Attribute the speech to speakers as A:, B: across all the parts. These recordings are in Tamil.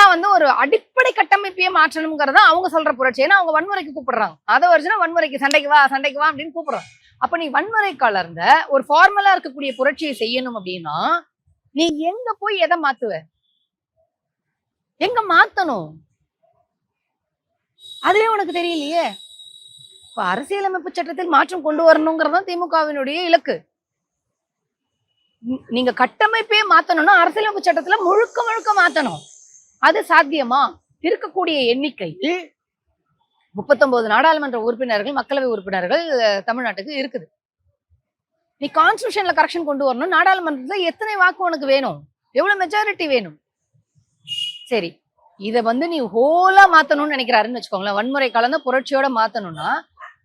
A: இதெல்லாம் வந்து ஒரு அடிப்படை கட்டமைப்பையே மாற்றணுங்கிறத அவங்க சொல்ற புரட்சி. ஏன்னா அவங்க வன்முறைக்கு கூப்பிடுறாங்க. அதை வருஷம் வன்முறைக்கு சண்டைக்கு வா அப்படின்னு கூப்பிடுறாங்க. அப்ப நீ வன்முறை கலர்ந்த ஒரு ஃபார்மலா இருக்கக்கூடிய புரட்சியை செய்யணும் அப்படின்னா நீ எங்க போய் எதை மாத்துவ? எங்க மாத்தணும்? அதுவே உனக்கு தெரியலையே. இப்ப அரசியலமைப்பு சட்டத்தில் மாற்றம் கொண்டு வரணுங்கிறதான் திமுகவினுடைய இலக்கு. நீங்க கட்டமைப்பே மாத்தணும்னா அரசியலமைப்பு சட்டத்துல முழுக்க முழுக்க மாத்தணும். அது சாத்தியமா? இருக்கக்கூடிய எண்ணிக்கை 39 நாடாளுமன்ற உறுப்பினர்கள், மக்களவை உறுப்பினர்கள் தமிழ்நாட்டுக்கு இருக்குது. நீ கான்ஸ்டிடியூஷன்ல கரெக்ஷன் கொண்டு வரணும். நாடாளுமன்றத்துல எத்தனை வாக்கு உனக்கு வேணும்? எவ்வளவு மெஜாரிட்டி வேணும்? சரி, இத வந்து நீ ஹோலா மாத்தணும்னு நினைக்கிறாருன்னு வச்சுக்கோங்களேன். வன்முறை கலந்த புரட்சியோட மாத்தணும்னா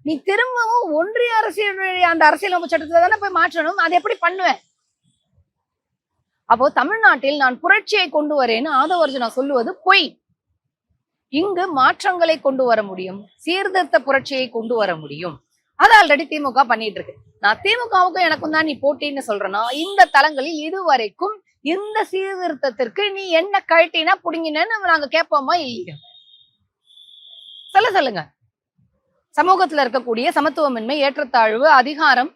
A: நீ திரும்பவும் ஒன்றிய அரசியல் அந்த அரசியலமைப்பு சட்டத்துல தானே போய் மாற்றணும். அதை எப்படி பண்ணுவேன்? அப்போ தமிழ்நாட்டில் நான் புரட்சியை கொண்டு வரேன்னு ஆதவர்ஜுனா சொல்லுவது பொய். இங்கு மாற்றங்களை கொண்டு வர முடியும், சீர்திருத்த புரட்சியை கொண்டு வர முடியும். அது ஆல்ரெடி திமுக பண்ணிட்டு இருக்கு. நான் திமுகவுக்கும் எனக்கும் தான் நீ போட்டின்னு சொல்றேன்னா, இந்த தளங்களில் இதுவரைக்கும் இந்த சீர்திருத்தத்திற்கு நீ என்ன கழட்டினா புடுங்கினு நாங்க கேட்போமா இல்லையா? சொல்லுங்க. சமூகத்துல இருக்கக்கூடிய சமத்துவமின்மை, ஏற்றத்தாழ்வு, அதிகாரம்,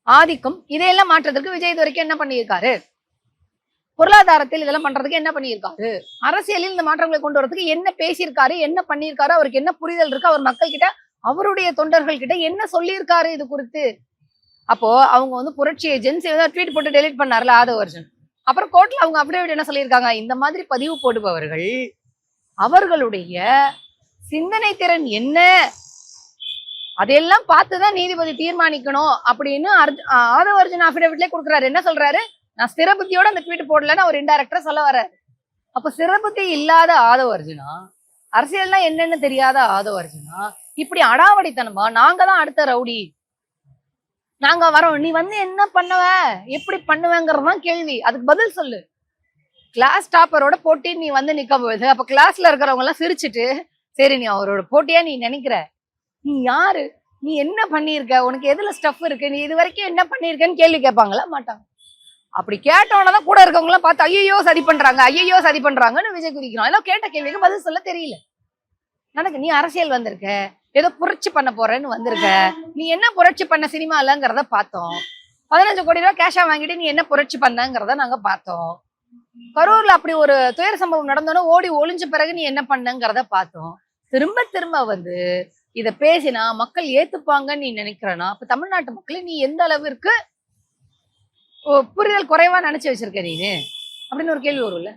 A: ஆதிக்கம், இதையெல்லாம் மாற்றத்துக்கு விஜய் இதுவரைக்கும் என்ன பண்ணியிருக்காரு? பொருளாதாரத்தில் இதெல்லாம் பண்றதுக்கு என்ன பண்ணியிருக்காரு? அரசியலில் இந்த மாற்றங்களை கொண்டு வரதுக்கு என்ன பேசியிருக்காரு, என்ன பண்ணியிருக்காரு, அவருக்கு என்ன புரிதல் இருக்கு, அவர் மக்கள் கிட்ட, அவருடைய தொண்டர்கள் கிட்ட என்ன சொல்லியிருக்காரு இது குறித்து? அப்போ அவங்க வந்து புரட்சி ஏஜென்சி ட்வீட் போட்டு டெலிட் பண்ணார்ல ஆதவர்ஜன். அப்புறம் கோர்ட்ல அவங்க அப்படியே என்ன சொல்லியிருக்காங்க? இந்த மாதிரி பதிவு போடுபவர்கள் அவர்களுடைய சிந்தனை திறன் என்ன, அதையெல்லாம் பார்த்துதான் நீதிபதி தீர்மானிக்கணும் அப்படின்னு ஆதவர்ஜன் அபிடவிட்லயே கொடுக்குறாரு. என்ன சொல்றாரு? நான் ஸ்திரபுத்தியோட அந்த ட்வீட் போடலன்னு அவர் இன்டைரக்டா சொல்ல வர்றாரு. அப்ப ஸ்திரபுத்தி இல்லாத ஆதவர்ஜுனா, அரசியல்னா என்னன்னு தெரியாத ஆதவர்ஜுனா இப்படி அடாவடித்தனமா நாங்க தான் அடுத்த ரவுடி, நாங்க வரோம், நீ வந்து என்ன பண்ணுவ, எப்படி பண்ணுவேங்கிறதுதான் கேள்வி. அதுக்கு பதில் சொல்லு. கிளாஸ் டாப்பரோட போட்டி நீ வந்து நிக்க போகுது. அப்ப கிளாஸ்ல இருக்கிறவங்க எல்லாம் சிரிச்சுட்டு, சரி நீ அவரோட போட்டியா நீ நினைக்கிற, நீ யாரு, நீ என்ன பண்ணிருக்க, உனக்கு எதுல ஸ்டஃப் இருக்கு, நீ இது வரைக்கும் என்ன பண்ணிருக்கன்னு கேள்வி கேட்பாங்களா? மாட்டாங்க. அப்படி கேட்டவனதான் கூட இருக்கவங்க எல்லாம் பார்த்து ஐயோ சதி பண்றாங்க, ஐயோ சதி பண்றாங்கன்னு விஜய் குதிக்கிறான். எல்லாம் கேட்ட கேள்விக்கு பதில் சொல்ல தெரியல. எனக்கு நீ அரசியல் வந்திருக்க, ஏதோ புரட்சி பண்ண போறேன்னு வந்திருக்க, நீ என்ன புரட்சி பண்ண சினிமாலங்கிறத பார்த்தோம். 15 கோடி ரூபாய் கேஷா வாங்கிட்டு நீ என்ன புரட்சி பண்ணங்கிறத நாங்க பார்த்தோம். கரூர்ல அப்படி ஒரு துயர சம்பவம் நடந்தோன்னா ஓடி ஒளிஞ்ச பிறகு நீ என்ன பண்ணங்கிறத பார்த்தோம். திரும்ப திரும்ப வந்து இத பேசினா மக்கள் ஏத்துப்பாங்கன்னு நீ நினைக்கிறனா, அப்ப தமிழ்நாட்டு மக்களை நீ எந்த அளவிற்கு புரிதல் குறைவா நினைச்சு வச்சிருக்க நீ அப்படின்னு ஒரு கேள்வி வரும்ல.